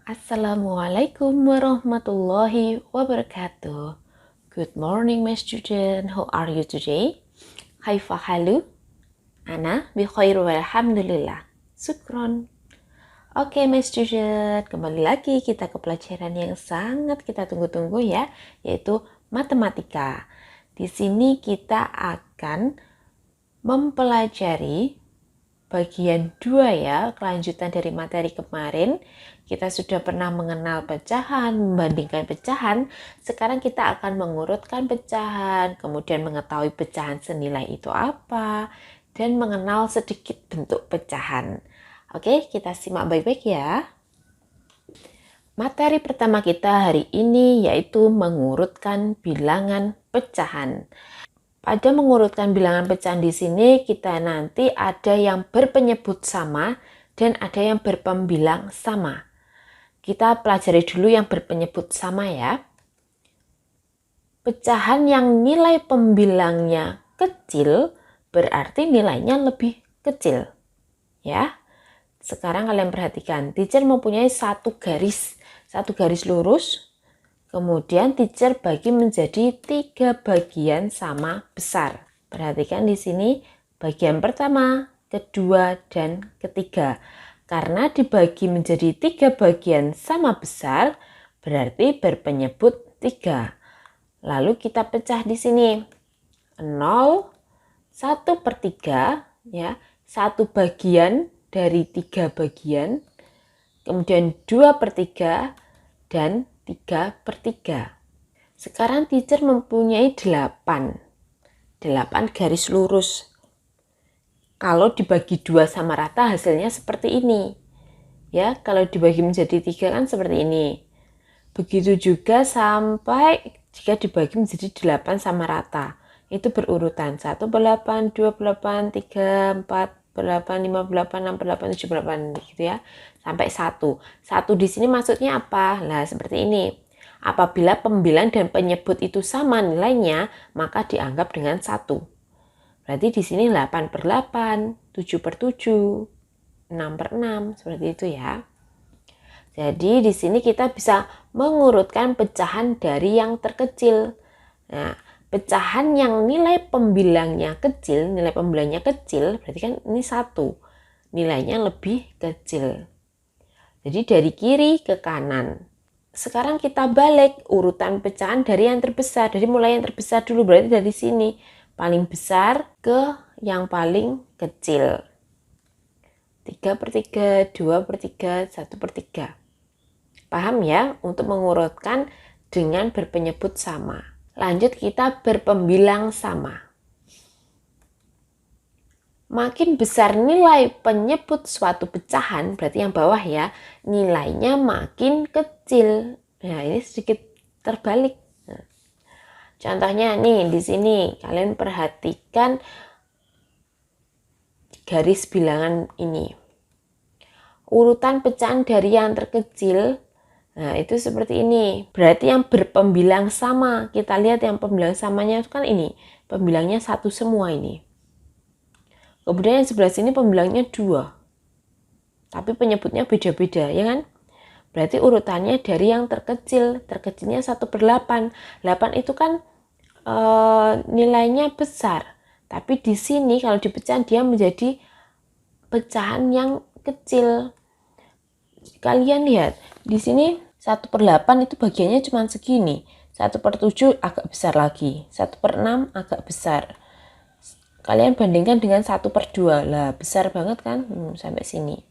Assalamualaikum warahmatullahi wabarakatuh. Good morning, my student. How are you today? Kaifa halu? Ana bi khair walhamdulillah. Syukron. Oke, my student, kembali lagi kita ke pelajaran yang sangat kita tunggu-tunggu ya, yaitu matematika. Di sini kita akan mempelajari bagian 2 ya, kelanjutan dari materi kemarin. Kita sudah pernah mengenal pecahan, membandingkan pecahan. Sekarang kita akan mengurutkan pecahan, kemudian mengetahui pecahan senilai itu apa, dan mengenal sedikit bentuk pecahan. Oke, kita simak baik-baik ya. Materi pertama kita hari ini yaitu mengurutkan bilangan pecahan. Pada mengurutkan bilangan pecahan di sini, kita nanti ada yang berpenyebut sama dan ada yang berpembilang sama. Kita pelajari dulu yang berpenyebut sama ya. Pecahan yang nilai pembilangnya kecil berarti nilainya lebih kecil. Ya. Sekarang kalian perhatikan, teacher mempunyai satu garis lurus. Kemudian teacher bagi menjadi 3 bagian sama besar. Perhatikan di sini bagian pertama, kedua, dan ketiga. Karena dibagi menjadi 3 bagian sama besar, berarti berpenyebut 3. Lalu kita pecah di sini. 0, 1/3, ya, 1 bagian dari 3 bagian. Kemudian 2/3 dan 3/3. Sekarang teacher mempunyai 8 garis lurus. Kalau dibagi 2 sama rata hasilnya seperti ini. Ya, kalau dibagi menjadi 3 kan seperti ini. Begitu juga sampai jika dibagi menjadi 8 sama rata. Itu berurutan 1/8, 2/8, 3/4/8, 5/8, 6/8, 7/8 gitu ya. Sampai 1. 1 di sini maksudnya apa? Nah, seperti ini. Apabila pembilang dan penyebut itu sama nilainya, maka dianggap dengan 1. Berarti di sini 8/8, 7/7, 6/6, seperti itu ya. Jadi di sini kita bisa mengurutkan pecahan dari yang terkecil. Nah, pecahan yang nilai pembilangnya kecil berarti kan ini 1. Nilainya lebih kecil. Jadi dari kiri ke kanan. Sekarang kita balik urutan pecahan dari yang terbesar. Jadi mulai yang terbesar dulu, berarti dari sini. Paling besar ke yang paling kecil. 3/3, 2/3, 1/3. Paham ya? Untuk mengurutkan dengan berpenyebut sama. Lanjut kita berpembilang sama. Makin besar nilai penyebut suatu pecahan, berarti yang bawah ya, nilainya makin kecil. Nah, ini sedikit terbalik. Nah, contohnya nih di sini kalian perhatikan garis bilangan ini. Urutan pecahan dari yang terkecil, nah itu seperti ini. Berarti yang berpembilang sama. Kita lihat yang pembilang samanya itu kan ini. Pembilangnya 1 semua ini. Kemudian yang sebelah sini pembilangnya 2. Tapi penyebutnya beda-beda, ya kan? Berarti urutannya dari yang terkecil. Terkecilnya 1/8. 8 itu kan nilainya besar. Tapi di sini kalau dipecah dia menjadi pecahan yang kecil. Kalian lihat, di sini 1/8 itu bagiannya cuma segini. 1/7 agak besar lagi. 1/6 agak besar. Kalian bandingkan dengan 1/2. Lah, besar banget kan? Sampai sini.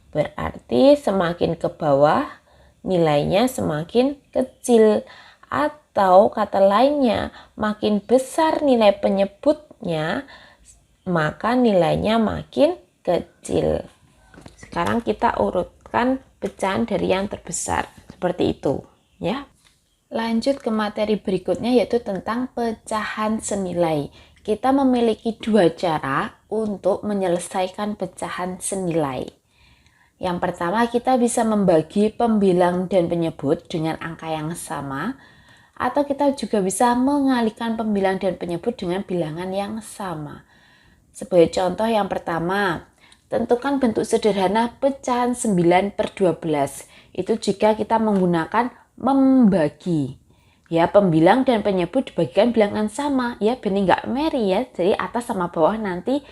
Berarti semakin ke bawah, nilainya semakin kecil. Atau kata lainnya, makin besar nilai penyebutnya, maka nilainya makin kecil. Sekarang kita urutkan pecahan dari yang terbesar. Seperti itu, ya. Lanjut ke materi berikutnya yaitu tentang pecahan senilai. Kita memiliki 2 cara untuk menyelesaikan pecahan senilai. Yang pertama, kita bisa membagi pembilang dan penyebut dengan angka yang sama, atau kita juga bisa mengalihkan pembilang dan penyebut dengan bilangan yang sama. Sebagai contoh yang pertama, Tentukan bentuk sederhana pecahan 9/12. Itu jika kita menggunakan membagi. Ya, pembilang dan penyebut dibagikan bilangan sama. Ya, benih nggak meri ya. Jadi atas sama bawah nanti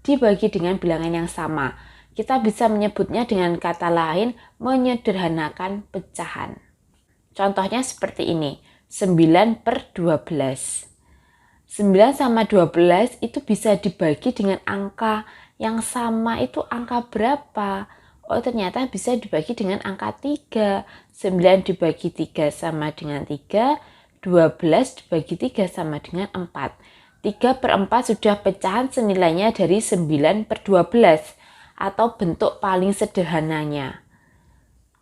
dibagi dengan bilangan yang sama. Kita bisa menyebutnya dengan kata lain, menyederhanakan pecahan. Contohnya seperti ini, 9/12. 9 sama 12 itu bisa dibagi dengan angka yang sama, itu angka berapa? Oh, ternyata bisa dibagi dengan angka 3. 9 dibagi 3 sama dengan 3. 12 dibagi 3 sama dengan 4. 3/4 sudah pecahan senilainya dari 9/12 atau bentuk paling sederhananya.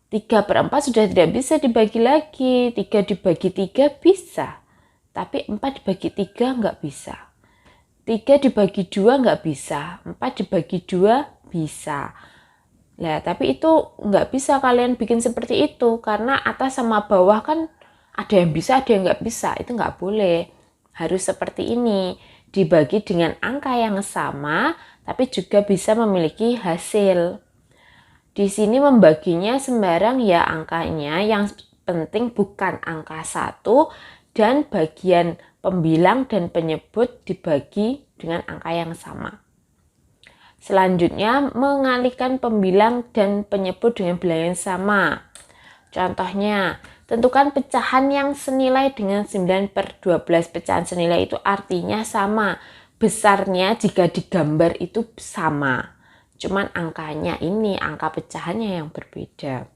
3/4 sudah tidak bisa dibagi lagi. 3 dibagi 3 bisa. Tapi 4 dibagi 3 nggak bisa. 3 dibagi 2 nggak bisa. 4 dibagi 2 bisa. Nah, tapi itu nggak bisa kalian bikin seperti itu. Karena atas sama bawah kan ada yang bisa, ada yang nggak bisa. Itu nggak boleh. Harus seperti ini. Dibagi dengan angka yang sama, tapi juga bisa memiliki hasil. Di sini membaginya sembarang ya angkanya. Yang penting bukan angka 1. Dan bagian pembilang dan penyebut dibagi dengan angka yang sama. Selanjutnya, mengalihkan pembilang dan penyebut dengan bilangan yang sama. Contohnya, tentukan pecahan yang senilai dengan 9/12. Pecahan senilai itu artinya sama. Besarnya jika digambar itu sama. Cuman angkanya ini, angka pecahannya yang berbeda.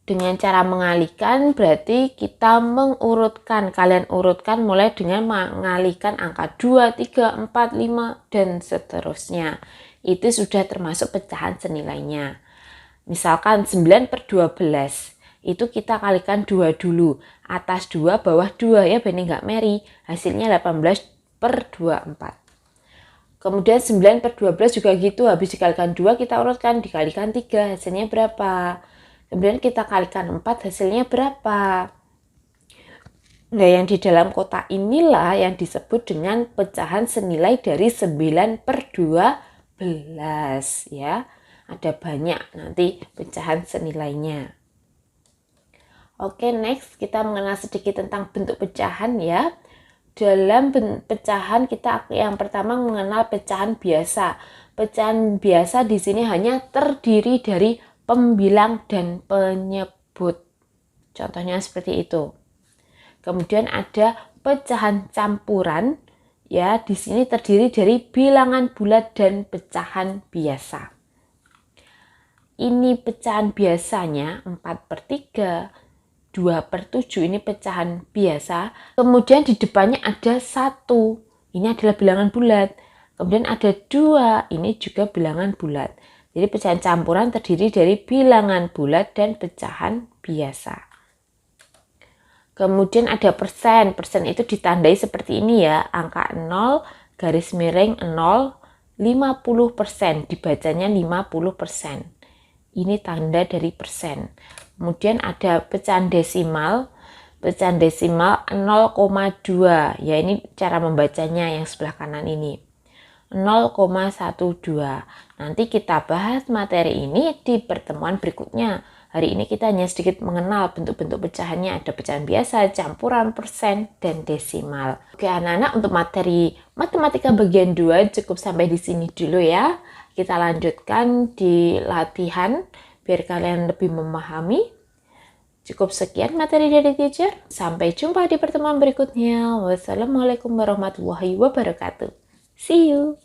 Dengan cara mengalihkan berarti kita mengurutkan. Kalian urutkan mulai dengan mengalihkan angka 2, 3, 4, 5, dan seterusnya. Itu sudah termasuk pecahan senilainya. Misalkan 9/12. Itu kita kalikan 2 dulu. Atas 2, bawah 2 ya, benih nggak meri. Hasilnya 18/24. Kemudian 9/12 juga gitu. Habis dikalikan 2 kita urutkan. Dikalikan 3 hasilnya berapa? Kemudian kita kalikan 4 hasilnya berapa? Nah, yang di dalam kotak inilah yang disebut dengan pecahan senilai dari 9/12 ya. Ada banyak nanti pecahan senilainya. Oke, next kita mengenal sedikit tentang bentuk pecahan ya. Dalam pecahan kita yang pertama mengenal pecahan biasa. Pecahan biasa di sini hanya terdiri dari pembilang dan penyebut. Contohnya seperti itu. Kemudian ada pecahan campuran. Ya, di sini terdiri dari bilangan bulat dan pecahan biasa. Ini pecahan biasanya 4/3, 2/7 ini pecahan biasa. Kemudian di depannya ada 1. Ini adalah bilangan bulat. Kemudian ada 2. Ini juga bilangan bulat. Jadi pecahan campuran terdiri dari bilangan bulat dan pecahan biasa. Kemudian ada persen. Persen itu ditandai seperti ini ya. Angka 0, garis miring 0, 50%. Dibacanya 50%. Ini tanda dari persen. Kemudian ada pecahan desimal. Pecahan desimal 0,2. Ya, ini cara membacanya yang sebelah kanan ini. 0,12. Nanti kita bahas materi ini di pertemuan berikutnya. Hari ini kita hanya sedikit mengenal bentuk-bentuk pecahannya. Ada pecahan biasa, campuran, persen, dan desimal. Oke anak-anak, untuk materi matematika bagian 2 cukup sampai di sini dulu ya. Kita lanjutkan di latihan biar kalian lebih memahami. Cukup sekian materi dari teacher. Sampai jumpa di pertemuan berikutnya. Wassalamualaikum warahmatullahi wabarakatuh. See you.